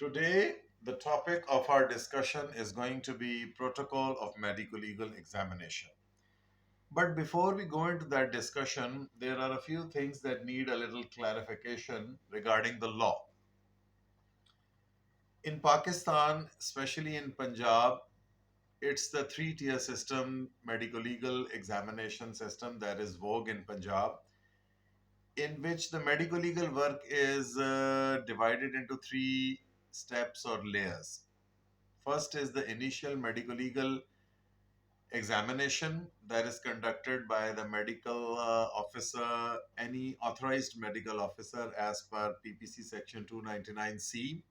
Today, the topic of our discussion is going to be protocol of medico-legal examination. But before we go into that discussion, there are a few things that need a little clarification regarding the law. In Pakistan, especially in Punjab, it's the three-tier system, medico-legal examination system that is vogue in Punjab, in which the medico-legal work is divided into three steps or layers. First is the initial medico-legal examination that is conducted by the medical officer, any authorized medical officer as per PPC section 299C.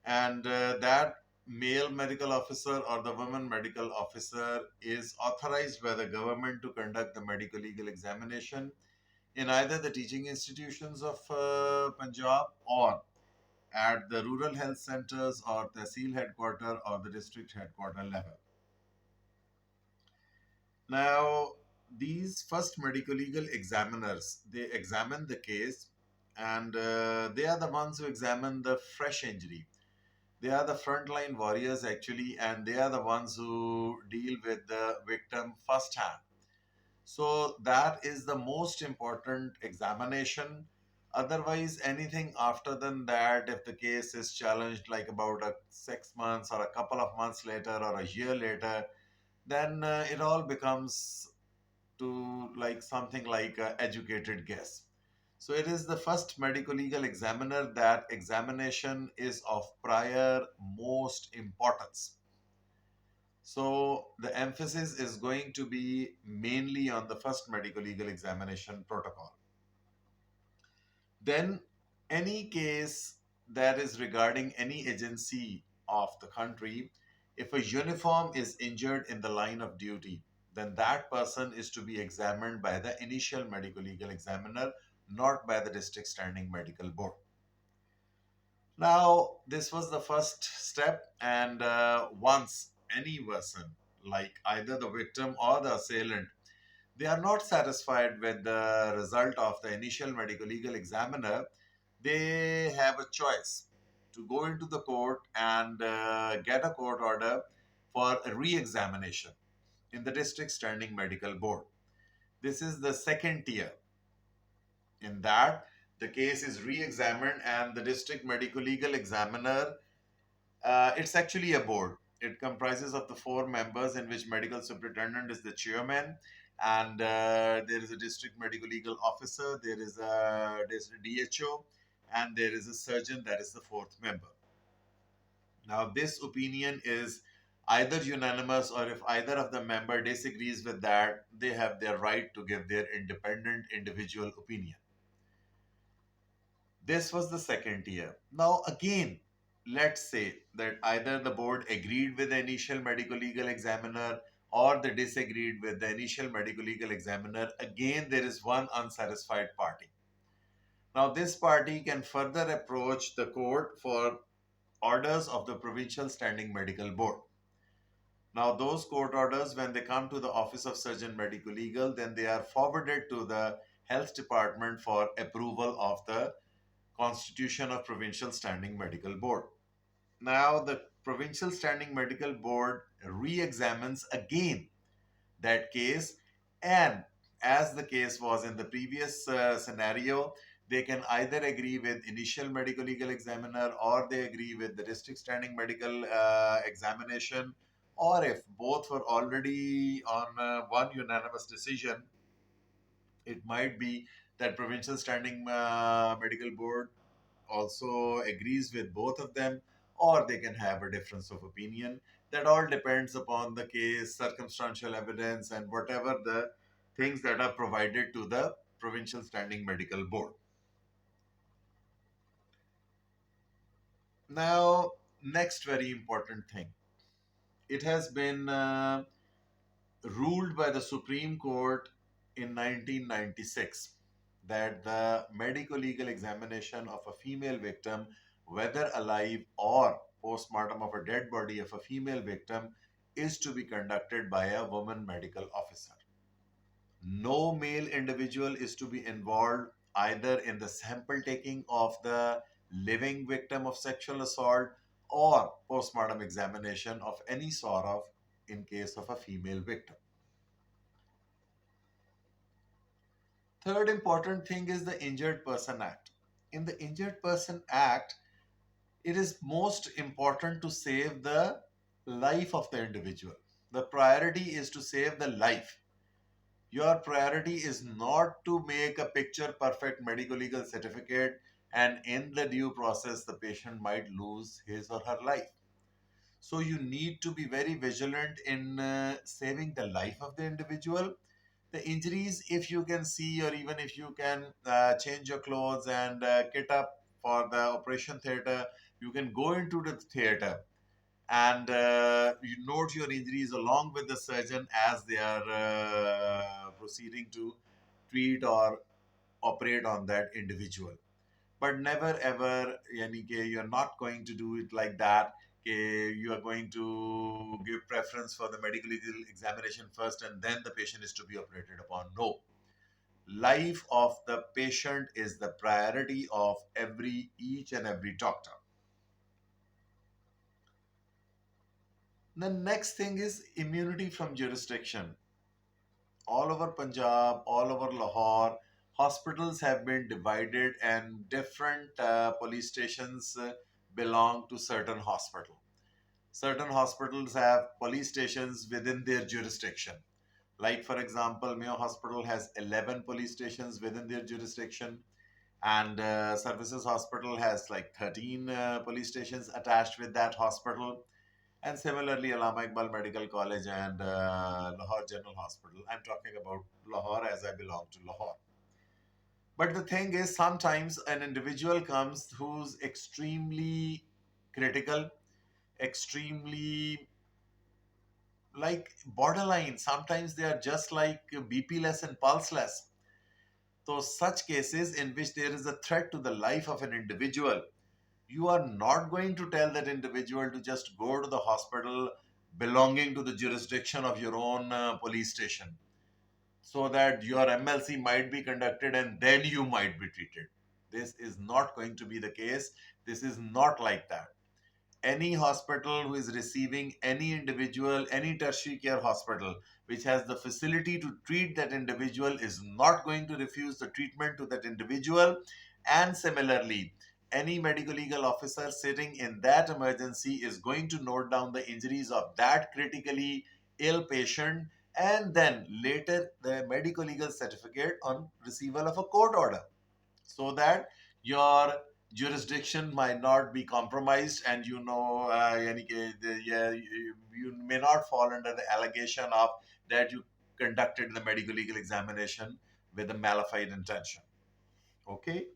And that male medical officer or the woman medical officer is authorized by the government to conduct the medical legal examination in either the teaching institutions of Punjab or at the rural health centers or Tehsil headquarter or the district headquarter level. Now, these first medical legal examiners, they examine the case, and they are the ones who examine the fresh injury. They are the frontline warriors actually, and they are the ones who deal with the victim firsthand. So that is the most important examination. Otherwise, anything after than that, if the case is challenged like about 6 months or a couple of months later or a year later, then it all becomes to like something like a educated guess. So it is the first medical legal examiner. That examination is of prior most importance. So the emphasis is going to be mainly on the first medical legal examination protocol. Then any case that is regarding any agency of the country, if a uniform is injured in the line of duty, then that person is to be examined by the initial medical legal examiner, not by the district standing medical board. Now, this was the first step, and once any person, like either the victim or the assailant, they are not satisfied with the result of the initial medical legal examiner, they have a choice to go into the court and get a court order for a re-examination in the district standing medical board. This is the second tier. In that, the case is re-examined and the district medical legal examiner, it's actually a board. It comprises of the four members in which medical superintendent is the chairman, and there is a district medical legal officer, there's a DHO, and there is a surgeon that is the fourth member. Now, this opinion is either unanimous, or if either of the member disagrees with that, they have their right to give their independent individual opinion. This was the second tier. Now, again, let's say that either the board agreed with the initial medical legal examiner or they disagreed with the initial medical legal examiner. Again, there is one unsatisfied party. Now, this party can further approach the court for orders of the provincial standing medical board. Now, those court orders, when they come to the Office of Surgeon Medico Legal, then they are forwarded to the health department for approval of the Constitution of Provincial Standing Medical Board. Now, the Provincial Standing Medical Board re examines again that case, and as the case was in the previous scenario, they can either agree with initial medical legal examiner or they agree with the district standing medical examination, or if both were already on one unanimous decision, it might be that provincial standing medical board also agrees with both of them, or they can have a difference of opinion. That all depends upon the case, circumstantial evidence, and whatever the things that are provided to the provincial standing medical board. Now, next very important thing, it has been ruled by the Supreme Court in 1996 that the medico legal examination of a female victim, whether alive or postmortem of a dead body of a female victim, is to be conducted by a woman medical officer. No male individual is to be involved either in the sample taking of the living victim of sexual assault, or postmortem examination of any sort of in case of a female victim. Third important thing is the Injured Person Act. In the Injured Person Act, it is most important to save the life of the individual. The priority is to save the life. Your priority is not to make a picture perfect medical legal certificate and in the due process the patient might lose his or her life. So you need to be very vigilant in saving the life of the individual. The injuries, if you can see or even if you can change your clothes and kit up for the operation theater, you can go into the theater and you note your injuries along with the surgeon as they are proceeding to treat or operate on that individual. But never ever, yani ke, you're not going to do it like that. You are going to give preference for the medical legal examination first and then the patient is to be operated upon. No. Life of the patient is the priority of each and every doctor. The next thing is immunity from jurisdiction. All over Punjab, all over Lahore, hospitals have been divided and different police stations belong to certain hospital. Certain hospitals have police stations within their jurisdiction. Like for example, Mayo Hospital has 11 police stations within their jurisdiction, and Services Hospital has like 13 police stations attached with that hospital. And similarly, Allama Iqbal Medical College and Lahore General Hospital. I'm talking about Lahore as I belong to Lahore. But the thing is, sometimes an individual comes who's extremely critical, extremely like borderline. Sometimes they are just like BP less and pulse less. So, such cases in which there is a threat to the life of an individual, you are not going to tell that individual to just go to the hospital belonging to the jurisdiction of your own police station so that your MLC might be conducted and then you might be treated. This is not going to be the case. This is not like that. Any hospital who is receiving any individual, any tertiary care hospital which has the facility to treat that individual is not going to refuse the treatment to that individual. And similarly, any medical legal officer sitting in that emergency is going to note down the injuries of that critically ill patient and then later the medical legal certificate on receival of a court order so that your jurisdiction might not be compromised and yeah, you may not fall under the allegation of that you conducted the medical legal examination with a malified intention. Okay.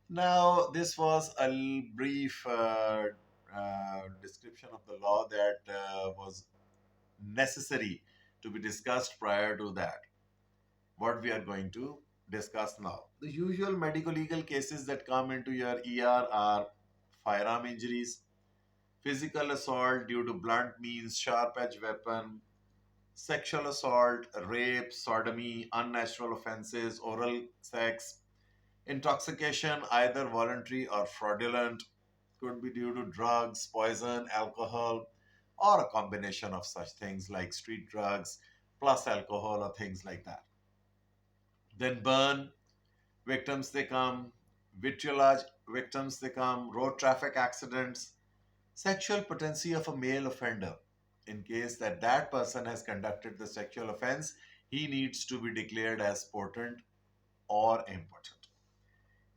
Now, this was a brief description of the law that was necessary to be discussed prior to that. What we are going to discuss now. The usual medical legal cases that come into your ER are firearm injuries, physical assault due to blunt means, sharp edge weapon, sexual assault, rape, sodomy, unnatural offenses, oral sex, intoxication, either voluntary or fraudulent, could be due to drugs, poison, alcohol, or a combination of such things like street drugs plus alcohol or things like that. Then burn, victims they come, vitriolage victims they come, road traffic accidents, sexual potency of a male offender. In case that that person has conducted the sexual offense, he needs to be declared as potent or impotent.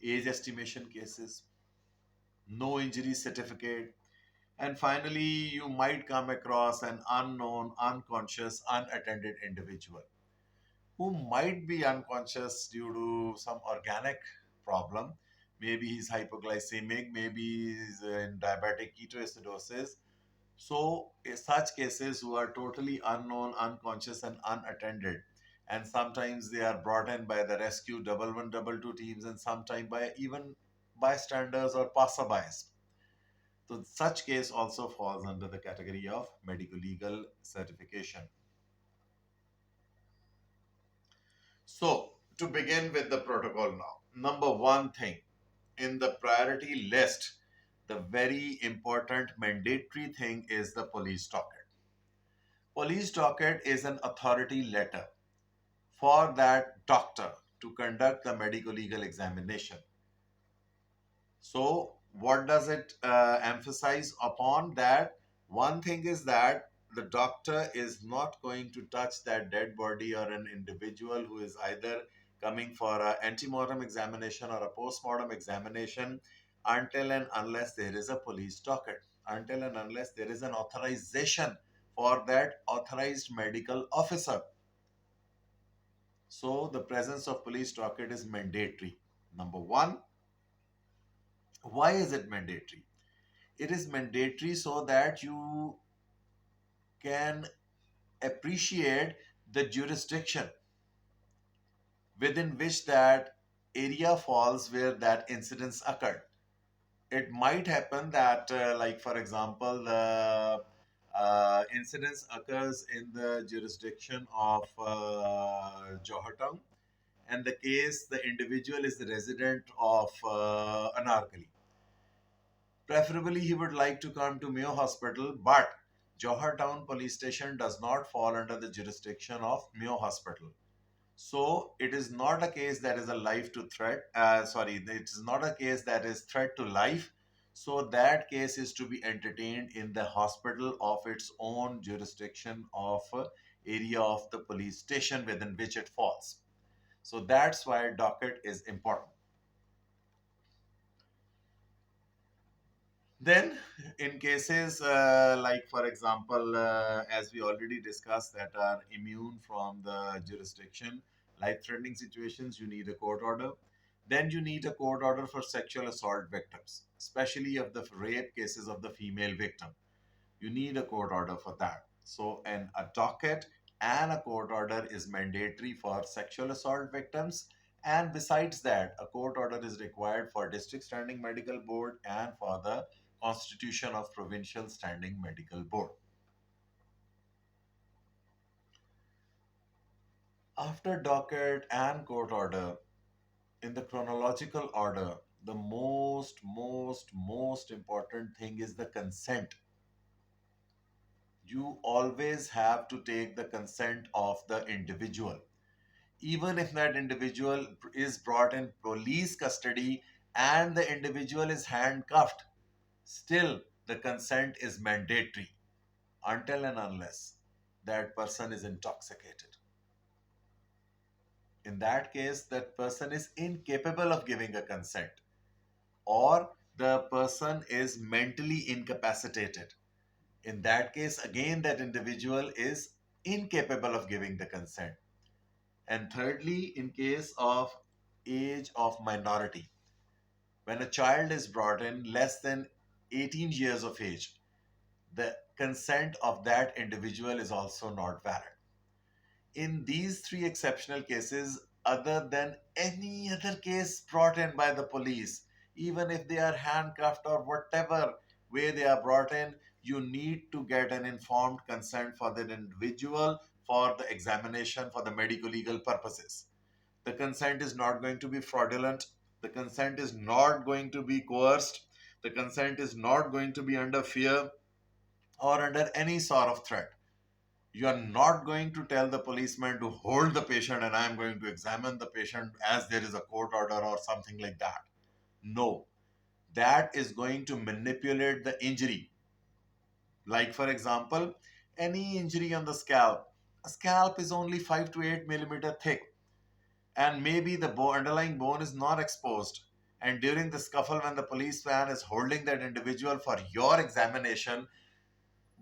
Age estimation cases, no injury certificate, and finally, you might come across an unknown, unconscious, unattended individual who might be unconscious due to some organic problem. Maybe he's hypoglycemic, maybe he's in diabetic ketoacidosis. So, in such cases who are totally unknown, unconscious, and unattended, and sometimes they are brought in by the rescue 1112 teams, and sometimes by even bystanders or passerbys. So, such case also falls under the category of medical legal certification. So, to begin with the protocol now. number one thing in the priority list, the very important mandatory thing is the police docket. Police docket is an authority letter for that doctor to conduct the medical legal examination. So, what does it emphasize upon that? One thing is that the doctor is not going to touch that dead body or an individual who is either coming for an antemortem examination or a postmortem examination until and unless there is a police docket, until and unless there is an authorization for that authorized medical officer. So, the presence of police docket is mandatory. Number one, why is it mandatory? It is mandatory so that you can appreciate the jurisdiction within which that area falls where that incidents occurred. It might happen that, like for example, the incidents occurs in the jurisdiction of Johor Town, and the case the individual is the resident of Anarkali. Preferably, he would like to come to Mayo Hospital, but Johor Town Police Station does not fall under the jurisdiction of Mayo Hospital. So it is not a case that is a life to threat. It is not a case that is threat to life. So that case is to be entertained in the hospital of its own jurisdiction of area of the police station within which it falls. So that's why docket is important. Then, in cases like, for example, as we already discussed, that are immune from the jurisdiction, life threatening situations, you need a court order. Then, you need a court order for sexual assault victims, especially of the rape cases of the female victim. You need a court order for that. So, a docket and a court order is mandatory for sexual assault victims. And besides that, a court order is required for district standing medical board and for the constitution of provincial standing medical board. After docket and court order, in the chronological order, the most important thing is the consent. You always have to take the consent of the individual. Even if that individual is brought in police custody and the individual is handcuffed, still the consent is mandatory until and unless that person is intoxicated. In that case, that person is incapable of giving a consent, or the person is mentally incapacitated. In that case, again, that individual is incapable of giving the consent. And thirdly, in case of age of minority, when a child is brought in less than 18 years of age, the consent of that individual is also not valid. In these three exceptional cases, other than any other case brought in by the police, even if they are handcuffed or whatever way they are brought in, you need to get an informed consent for that individual for the examination for the medical legal purposes. The consent is not going to be fraudulent. The consent is not going to be coerced. The consent is not going to be under fear or under any sort of threat. You are not going to tell the policeman to hold the patient and I am going to examine the patient as there is a court order or something like that. No, that is going to manipulate the injury. Like, for example, any injury on the scalp. A scalp is only 5 to 8 millimeter thick, and maybe the underlying bone is not exposed. And during the scuffle, when the policeman is holding that individual for your examination,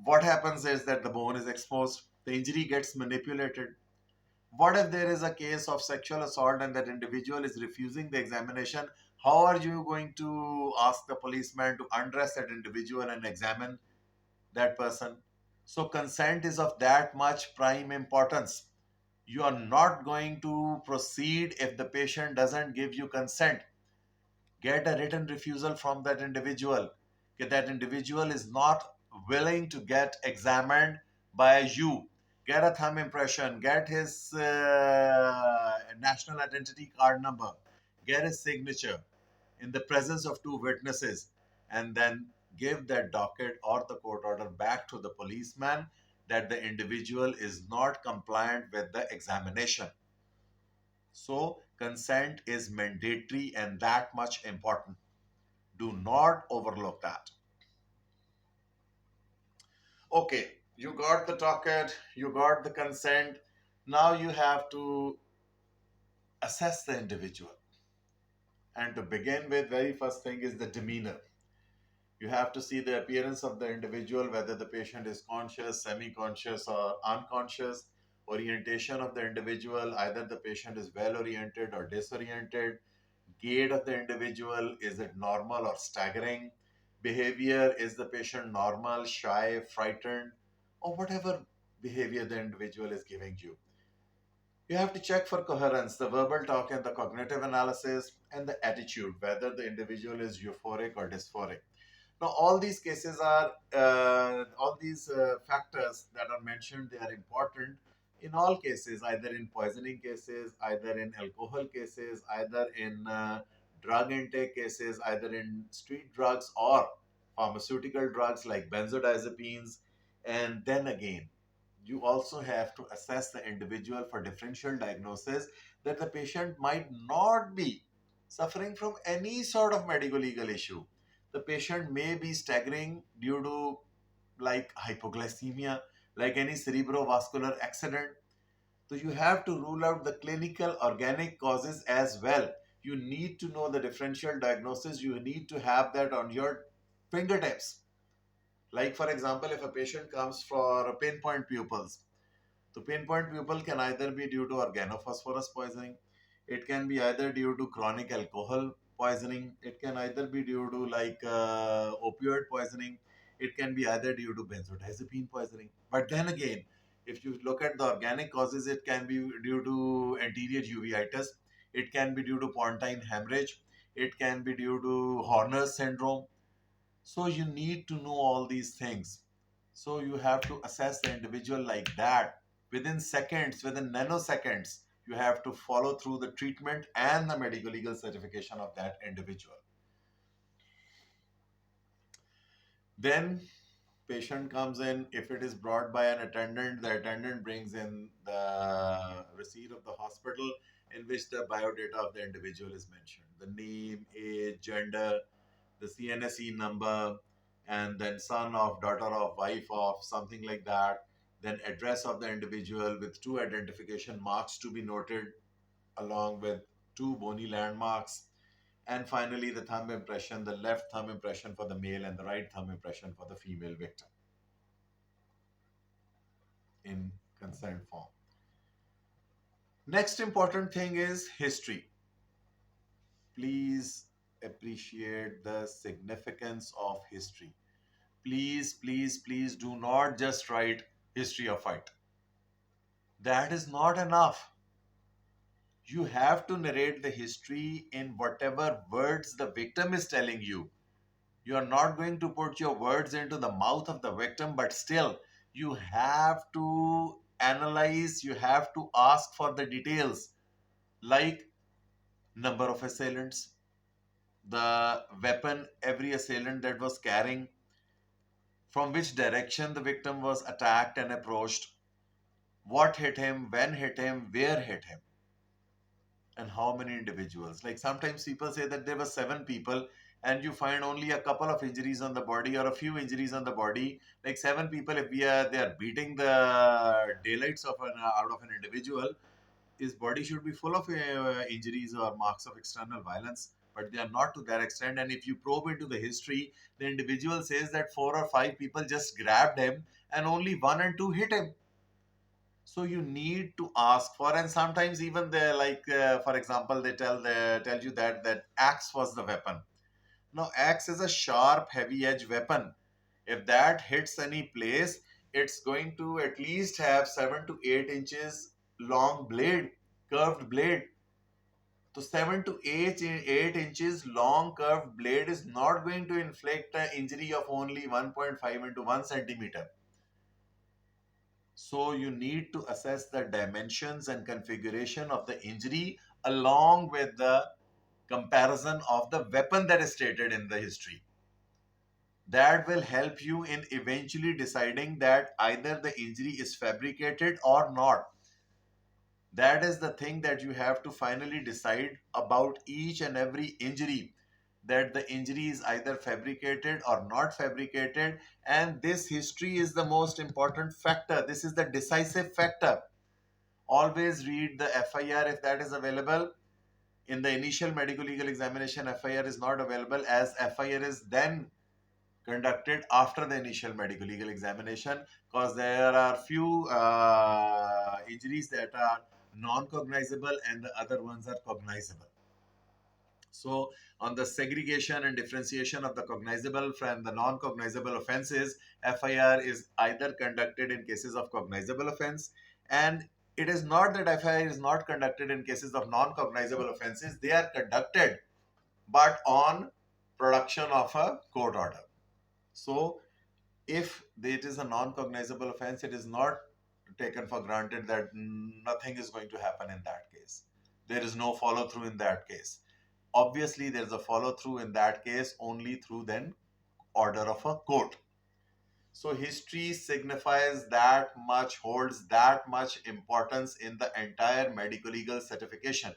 what happens is that the bone is exposed, the injury gets manipulated. What if there is a case of sexual assault and that individual is refusing the examination? How are you going to ask the policeman to undress that individual and examine that person? So, consent is of that much prime importance. You are not going to proceed if the patient doesn't give you consent. Get a written refusal from that individual. That individual is not willing to get examined by you. Get a thumb impression, get his national identity card number, get his signature in the presence of two witnesses, and then give that docket or the court order back to the policeman that the individual is not compliant with the examination. So, consent is mandatory and that much important. Do not overlook that. Okay, you got the docket, you got the consent. Now you have to assess the individual. And to begin with, very first thing is the demeanor. You have to see the appearance of the individual, whether the patient is conscious, semi-conscious, or unconscious. Orientation of the individual, either the patient is well oriented or disoriented. Gait of the individual, is it normal or staggering? Behavior, is the patient normal, shy, frightened, or whatever behavior the individual is giving you. You have to check for coherence, the verbal talk and the cognitive analysis, and the attitude, whether the individual is euphoric or dysphoric. Now, all these factors that are mentioned, they are important in all cases, either in poisoning cases, either in alcohol cases, either in drug intake cases, either in street drugs or pharmaceutical drugs like benzodiazepines. And then again, you also have to assess the individual for differential diagnosis that the patient might not be suffering from any sort of medical legal issue. The patient may be staggering due to like hypoglycemia, like any cerebrovascular accident. So you have to rule out the clinical organic causes as well. You need to know the differential diagnosis. You need to have that on your fingertips. Like for example, if a patient comes for pinpoint pupils, the pinpoint pupil can either be due to organophosphorus poisoning, it can be either due to chronic alcohol poisoning, it can either be due to like opioid poisoning, it can be either due to benzodiazepine poisoning. But then again, if you look at the organic causes, it can be due to anterior uveitis, it can be due to pontine hemorrhage, it can be due to Horner's syndrome. So you need to know all these things. So you have to assess the individual like that. Within seconds, within nanoseconds, you have to follow through the treatment and the medical legal certification of that individual. Then patient comes in. If it is brought by an attendant, the attendant brings in the receipt of the hospital in which the biodata of the individual is mentioned. The name, age, gender, the CNSE number, and then son of, daughter of, wife of, something like that. Then address of the individual with two identification marks to be noted along with two bony landmarks. And finally, the thumb impression, the left thumb impression for the male and the right thumb impression for the female victim in consent form. Next important thing is history. Please appreciate the significance of history. Please, please, please do not just write history of fight. That is not enough. You have to narrate the history in whatever words the victim is telling you. You are not going to put your words into the mouth of the victim, but still, you have to analyze, you have to ask for the details like number of assailants, the weapon every assailant that was carrying, from which direction the victim was attacked and approached, what hit him, when hit him, where hit him, and how many individuals. Like sometimes people say that there were 7 people and you find only a couple of injuries on the body or a few injuries on the body. Like 7 people, if they are beating the daylights of out of an individual, his body should be full of injuries or marks of external violence, but they are not to that extent. And if you probe into the history, the individual says that 4 or 5 people just grabbed him and only 1 and 2 hit him. So you need to ask for, and sometimes even they like, for example, they tell you that axe was the weapon. Now, axe is a sharp, heavy edge weapon. If that hits any place, it's going to at least have 7 to 8 inches long blade, curved blade. So 7 to 8 inches long curved blade is not going to inflict an injury of only 1.5 into 1 centimeter. So you need to assess the dimensions and configuration of the injury along with the comparison of the weapon that is stated in the history. That will help you in eventually deciding that either the injury is fabricated or not. That is the thing that you have to finally decide about each and every injury, that the injury is either fabricated or not fabricated. And this history is the most important factor. This is the decisive factor. Always read the FIR if that is available. In the initial medical legal examination, FIR is not available, as FIR is then conducted after the initial medical legal examination, because there are few injuries that are non-cognizable and the other ones are cognizable. So on the segregation and differentiation of the cognizable from the non-cognizable offenses, FIR is either conducted in cases of cognizable offense, and it is not that FIR is not conducted in cases of non-cognizable offenses. They are conducted, but on production of a court order. So if it is a non-cognizable offense, it is not taken for granted that nothing is going to happen in that case. There is no follow through in that case. Obviously, there is a follow through in that case only through then order of a court. So history signifies that much, holds that much importance in the entire medical legal certification.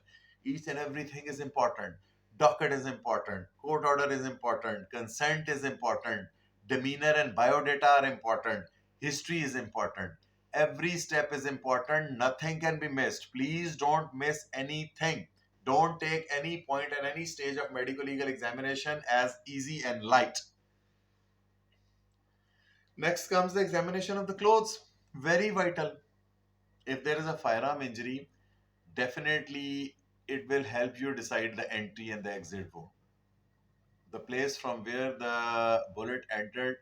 Each and everything is important. Docket is important. Court order is important. Consent is important. Demeanor and biodata are important. History is important. Every step is important. Nothing can be missed. Please don't miss anything. Don't take any point at any stage of medical legal examination as easy and light. Next comes the examination of the clothes. Very vital. If there is a firearm injury, definitely it will help you decide the entry and the exit wound. The place from where the bullet entered,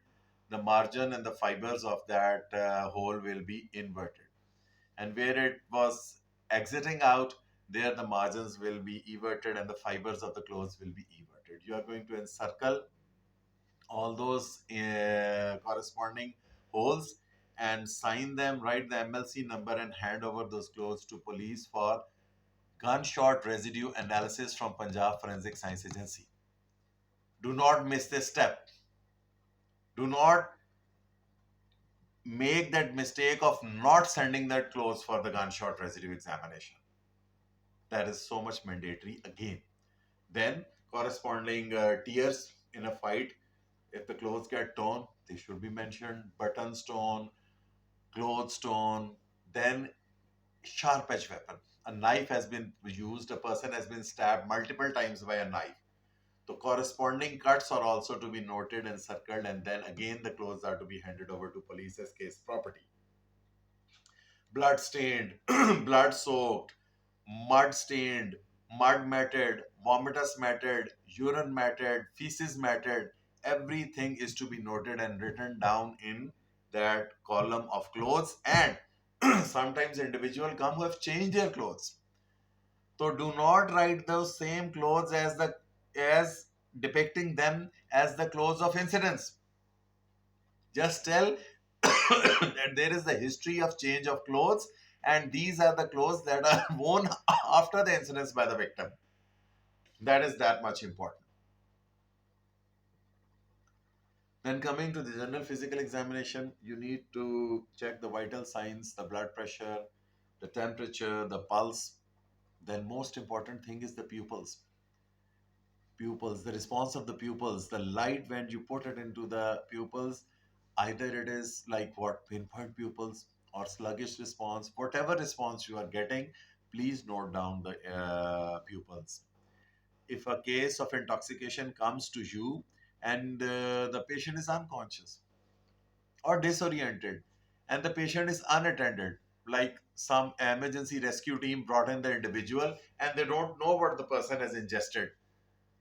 the margin and the fibers of that hole will be inverted. And where it was exiting out, there the margins will be everted and the fibers of the clothes will be everted. You are going to encircle all those corresponding holes and sign them, write the MLC number and hand over those clothes to police for gunshot residue analysis from Punjab Forensic Science Agency. Do not miss this step. Do not make that mistake of not sending that clothes for the gunshot residue examination. That is so much mandatory again. Then corresponding tears in a fight. If the clothes get torn, they should be mentioned. Buttons torn, clothes torn, then sharp edge weapon. A knife has been used, a person has been stabbed multiple times by a knife. The corresponding cuts are also to be noted and circled, and then again the clothes are to be handed over to police as case property. Blood stained, blood soaked, mud stained, mud matted, vomitus matted, urine matted, feces matted, everything is to be noted and written down in that column of clothes. And sometimes individuals come who have changed their clothes. So do not write those same clothes as depicting them as the clothes of incidents. Just tell that there is the history of change of clothes and these are the clothes that are worn after the incidents by the victim. That is that much important. Then coming to the general physical examination, you need to check the vital signs, the blood pressure, the temperature, the pulse. Then most important thing is the pupils. Pupils, the response of the pupils, the light when you put it into the pupils, either it is like what, pinpoint pupils or sluggish response, whatever response you are getting, please note down the pupils. If a case of intoxication comes to you and the patient is unconscious or disoriented and the patient is unattended, like some emergency rescue team brought in the individual and they don't know what the person has ingested,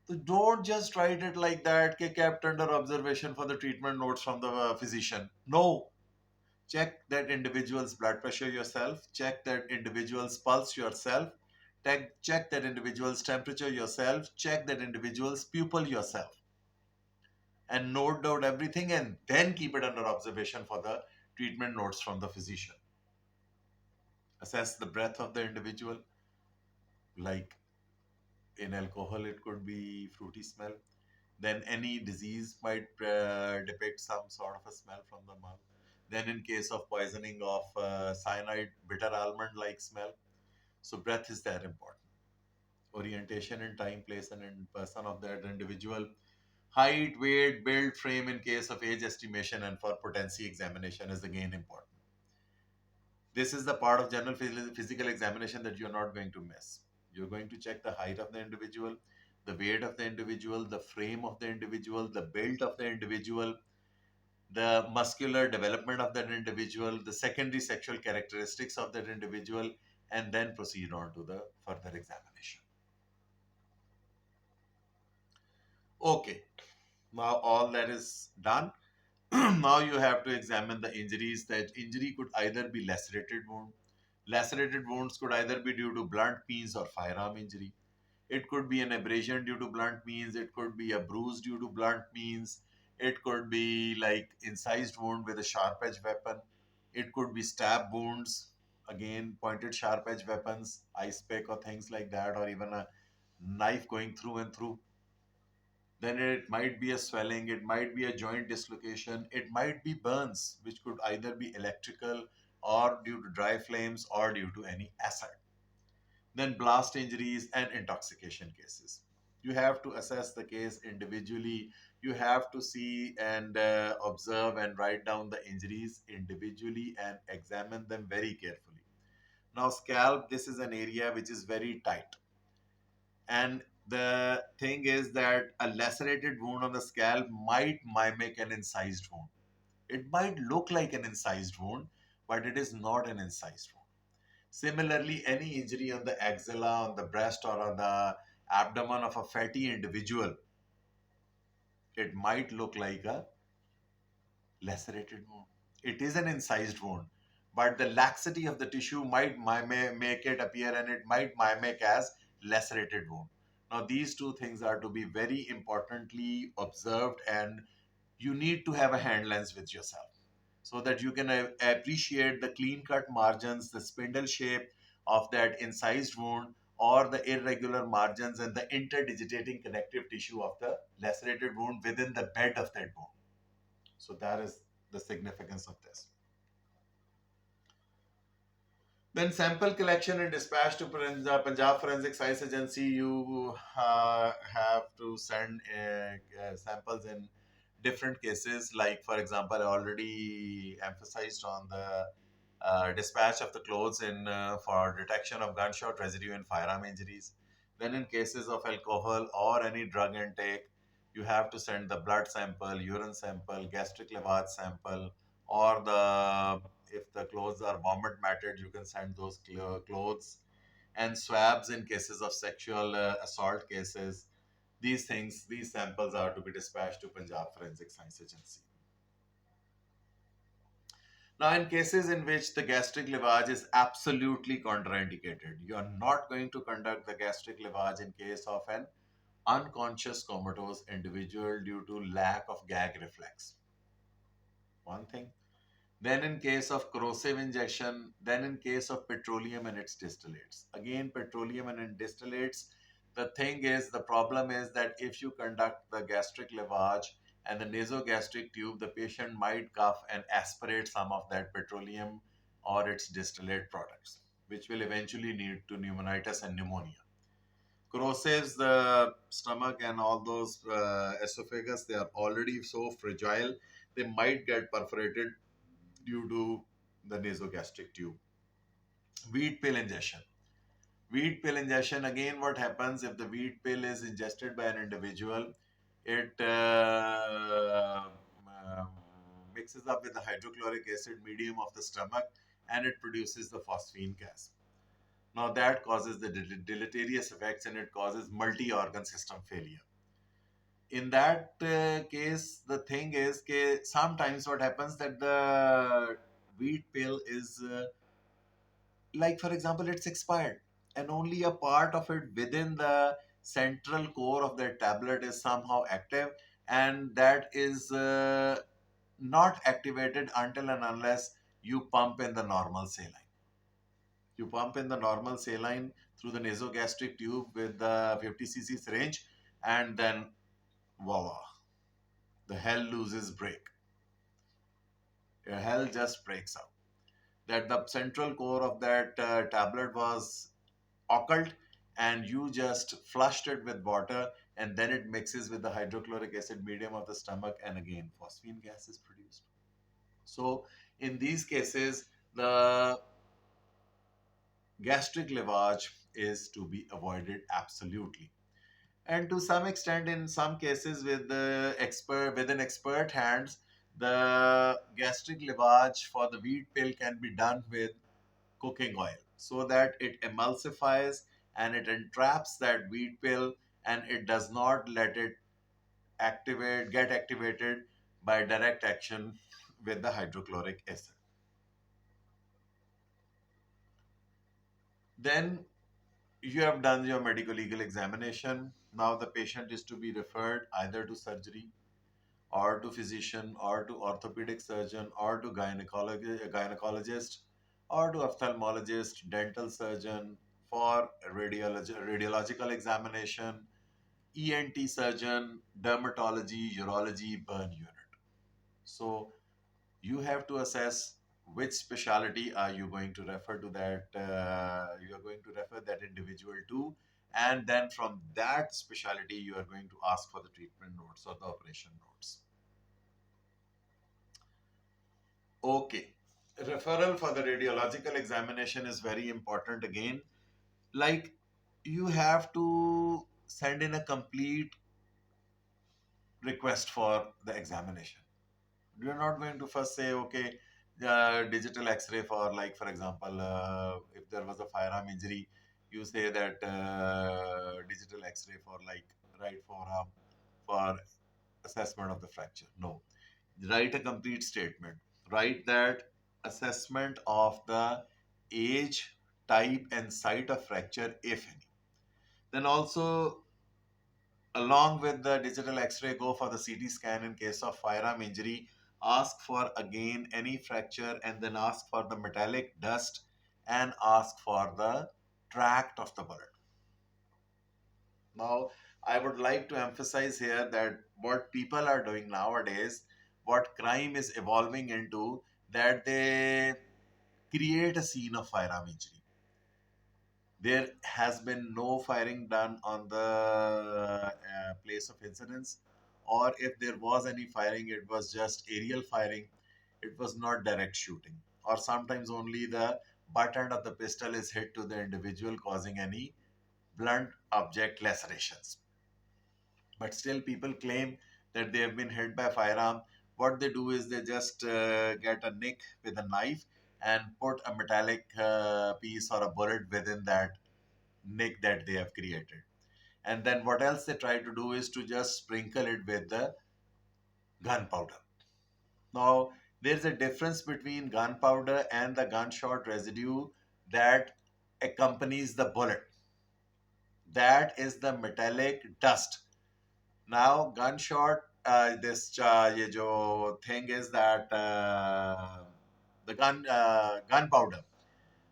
so don't just write it like that, kept under observation for the treatment notes from the physician. No. Check that individual's blood pressure yourself. Check that individual's pulse yourself. Check that individual's temperature yourself. Check that individual's pupil yourself. And note down everything and then keep it under observation for the treatment notes from the physician. Assess the breath of the individual. Like In alcohol, it could be fruity smell. Then any disease might depict some sort of a smell from the mouth. Then in case of poisoning of cyanide, bitter almond-like smell. So breath is that important. Orientation in time, place, and in person of that individual. Height, weight, build, frame in case of age estimation and for potency examination is again important. This is the part of general physical examination that you're not going to miss. You're going to check the height of the individual, the weight of the individual, the frame of the individual, the build of the individual, the muscular development of that individual, the secondary sexual characteristics of that individual, and then proceed on to the further examination. Okay, now all that is done. Now you have to examine the injuries. That injury could either be lacerated wound. Lacerated wounds could either be due to blunt means or firearm injury. It could be an abrasion due to blunt means. It could be a bruise due to blunt means. It could be like incised wound with a sharp edge weapon. It could be stab wounds, again pointed sharp edge weapons, ice pick or things like that, or even a knife going through and through. Then it might be a swelling, it might be a joint dislocation, it might be burns, which could either be electrical or due to dry flames or due to any acid. Then blast injuries and intoxication cases. You have to assess the case individually. You have to see and observe and write down the injuries individually and examine them very carefully. Now, scalp, this is an area which is very tight. And the thing is that a lacerated wound on the scalp might mimic an incised wound. It might look like an incised wound, but it is not an incised wound. Similarly, any injury on the axilla, on the breast, or on the abdomen of a fatty individual, it might look like a lacerated wound. It is an incised wound, but the laxity of the tissue might make it appear and it might mimic as lacerated wound. Now, these two things are to be very importantly observed, and you need to have a hand lens with yourself so that you can appreciate the clean cut margins, the spindle shape of that incised wound, or the irregular margins and the interdigitating connective tissue of the lacerated wound within the bed of that wound. So that is the significance of this. Then sample collection and dispatch to Punjab Forensic Science Agency. You have to send samples in different cases. Like, for example, I already emphasized on the dispatch of the clothes in for detection of gunshot residue and firearm injuries. Then in cases of alcohol or any drug intake, you have to send the blood sample, urine sample, gastric lavage sample, or the if the clothes are vomit matted, you can send those clothes, and swabs in cases of sexual assault cases. These things, these samples are to be dispatched to Punjab Forensic Science Agency. Now, in cases in which the gastric lavage is absolutely contraindicated, you are not going to conduct the gastric lavage in case of an unconscious comatose individual due to lack of gag reflex. One thing. Then in case of corrosive injection, then in case of petroleum and its distillates. Again, petroleum and its distillates, the thing is, the problem is that if you conduct the gastric lavage and the nasogastric tube, the patient might cough and aspirate some of that petroleum or its distillate products, which will eventually lead to pneumonitis and pneumonia. Corrosives, the stomach and all those esophagus, they are already so fragile, they might get perforated due to the nasogastric tube. Wheat pill ingestion. Wheat pill ingestion, again, what happens if the wheat pill is ingested by an individual? It mixes up with the hydrochloric acid medium of the stomach and it produces the phosphine gas. Now that causes the deleterious effects and it causes multi-organ system failure. In that case, the thing is sometimes what happens that the wheat pill is like, for example, it's expired and only a part of it within the central core of the tablet is somehow active, and that is not activated until and unless you pump in the normal saline. You pump in the normal saline, through the nasogastric tube with the 50 cc syringe, and then voila, the hell loses break. Your hell just breaks out. That the central core of that tablet was occult, and you just flushed it with water, and then it mixes with the hydrochloric acid medium of the stomach, and again phosphine gas is produced. So in these cases, the gastric lavage is to be avoided absolutely. And to some extent, in some cases, within expert hands, the gastric lavage for the wheat pill can be done with cooking oil, so that it emulsifies and it entraps that wheat pill, and it does not let it get activated by direct action with the hydrochloric acid. Then you have done your medical legal examination. Now the patient is to be referred either to surgery, or to physician, or to orthopedic surgeon, or to gynecologist, or to ophthalmologist, dental surgeon for radiological examination, ENT surgeon, dermatology, urology, burn unit. So you have to assess which specialty are you going to refer to that you are going to refer that individual to, and then from that specialty you are going to ask for the treatment notes or the operation notes. Okay. Referral for the radiological examination is very important again. Like, you have to send in a complete request for the examination. You're not going to first say, okay, digital x-ray for, like, for example, if there was a firearm injury, you say that digital x-ray for, like, right forearm for assessment of the fracture. No. Write a complete statement. Write that assessment of the age, type, and site of fracture, if any. Then also, along with the digital x-ray, go for the CT scan in case of firearm injury. Ask for again any fracture, and then ask for the metallic dust, and ask for the tract of the bullet. Now, I would like to emphasize here that what people are doing nowadays, what crime is evolving into, that they create a scene of firearm injury. There has been no firing done on the place of incidence, or if there was any firing, it was just aerial firing. It was not direct shooting, or sometimes only the butt end of the pistol is hit to the individual, causing any blunt object lacerations. But still people claim that they have been hit by firearm. What they do is they just get a nick with a knife and put a metallic piece or a bullet within that nick that they have created. And then what else they try to do is to just sprinkle it with the gunpowder. Now, there's a difference between gunpowder and the gunshot residue that accompanies the bullet. That is the metallic dust. Now, gunshot, ये जो thing is that the gunpowder,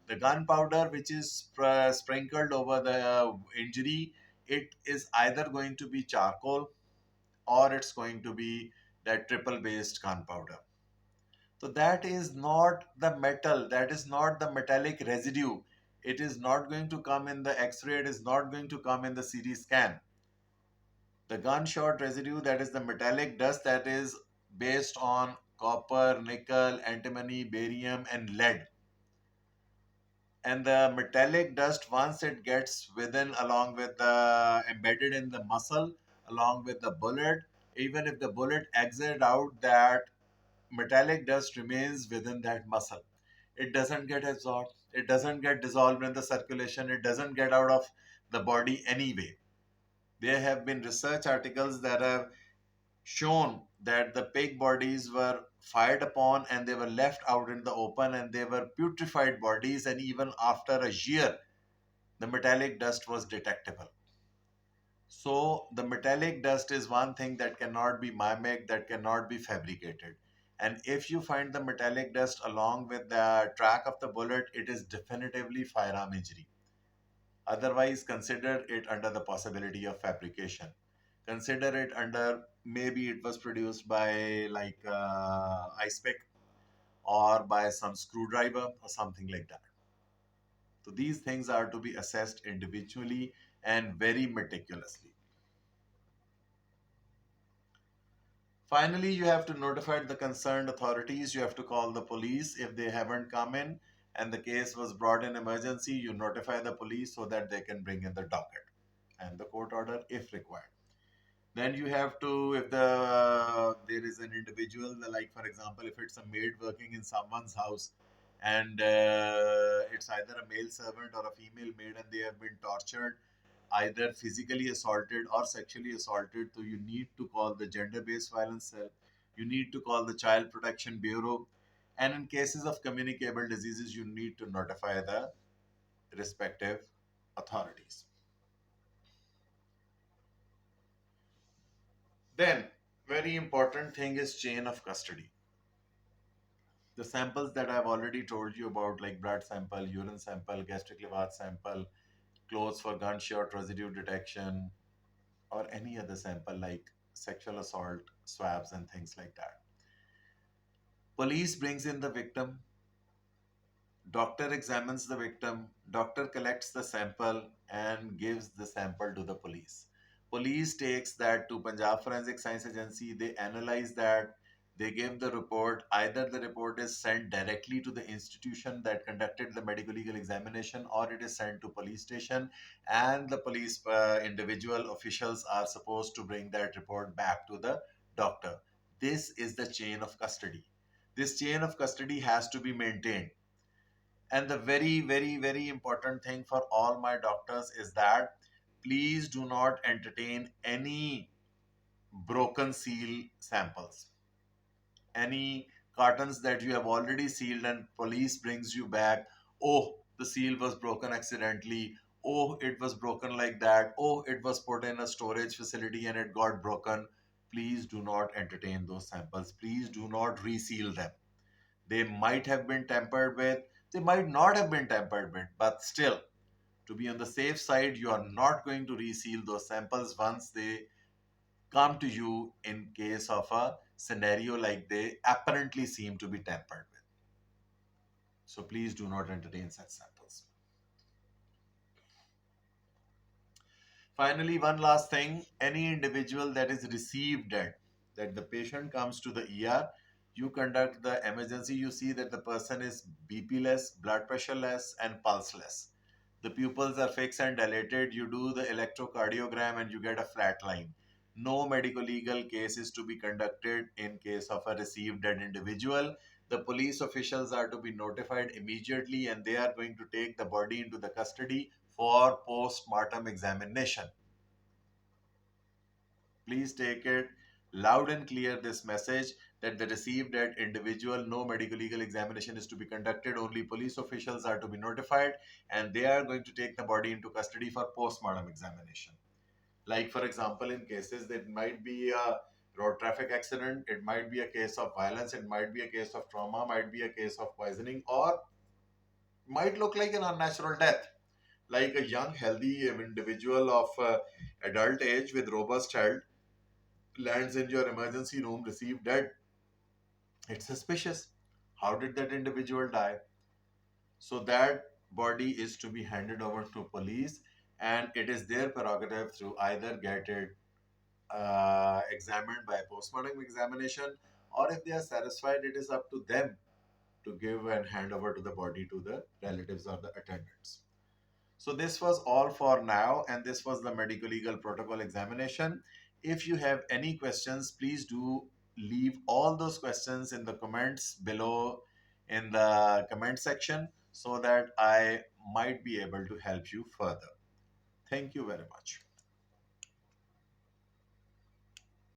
the gunpowder which is sprinkled over the injury, it is either going to be charcoal, or it's going to be that triple based gunpowder. So that is not the metal, that is not the metallic residue. It is not going to come in the X-ray, it is not going to come in the CT scan. The gunshot residue, that is the metallic dust, that is based on copper, nickel, antimony, barium, and lead. And the metallic dust, once it gets within, along with the embedded in the muscle, along with the bullet, even if the bullet exits out, that metallic dust remains within that muscle. It doesn't get absorbed, it doesn't get dissolved in the circulation, it doesn't get out of the body anyway. There have been research articles that have shown that the pig bodies were fired upon and they were left out in the open, and they were putrefied bodies, and even after a year the metallic dust was detectable. So the metallic dust is one thing that cannot be mimicked, that cannot be fabricated. And if you find the metallic dust along with the track of the bullet, it is definitively firearm injury. Otherwise, consider it under the possibility of fabrication. Consider it under maybe it was produced by like ice pick or by some screwdriver or something like that. So these things are to be assessed individually and very meticulously. Finally, you have to notify the concerned authorities. You have to call the police if they haven't come in and the case was brought in emergency. You notify the police so that they can bring in the docket and the court order if required. Then you have to, if there is an individual, like for example, if it's a maid working in someone's house and it's either a male servant or a female maid and they have been tortured, either physically assaulted or sexually assaulted, so you need to call the gender-based violence cell. You need to call the Child Protection Bureau. And in cases of communicable diseases, you need to notify the respective authorities. Then, very important thing is chain of custody. The samples that I've already told you about, like blood sample, urine sample, gastric lavage sample, clothes for gunshot residue detection, or any other sample like sexual assault, swabs, and things like that. Police brings in the victim, doctor examines the victim, doctor collects the sample and gives the sample to the police. Police takes that to Punjab Forensic Science Agency, they analyze that, they give the report. Either the report is sent directly to the institution that conducted the medical legal examination or it is sent to police station, and the police individual officials are supposed to bring that report back to the doctor. This is the chain of custody. This chain of custody has to be maintained. And the very, very, very important thing for all my doctors is that please do not entertain any broken seal samples. Any cartons that you have already sealed and police brings you back, oh, the seal was broken accidentally, oh, it was broken like that, oh, it was put in a storage facility and it got broken. Please do not entertain those samples. Please do not reseal them. They might have been tampered with, they might not have been tampered with, but still, to be on the safe side, you are not going to reseal those samples once they come to you in case of a scenario like they apparently seem to be tampered with. So please do not entertain such samples. Finally, one last thing, any individual that is received dead, that the patient comes to the ER, you conduct the emergency, you see that the person is BP less, blood pressure less, and pulse less. The pupils are fixed and dilated, you do the electrocardiogram and you get a flat line. No medical legal case is to be conducted in case of a received dead individual. The police officials are to be notified immediately and they are going to take the body into the custody for post-mortem examination. Please take it loud and clear, this message, that the received dead individual, no medical legal examination is to be conducted, only police officials are to be notified and they are going to take the body into custody for post-mortem examination. Like for example, in cases that might be a road traffic accident, it might be a case of violence, it might be a case of trauma, might be a case of poisoning, or might look like an unnatural death, like a young healthy individual of adult age with robust health lands in your emergency room, received dead. It's suspicious. How did that individual die? So that body is to be handed over to police and it is their prerogative to either get it examined by postmortem examination, or if they are satisfied, it is up to them to give and hand over to the body to the relatives or the attendants. So this was all for now, and this was the medical legal protocol examination. If you have any questions, please do leave all those questions in the comments below in the comment section so that I might be able to help you further. Thank you very much.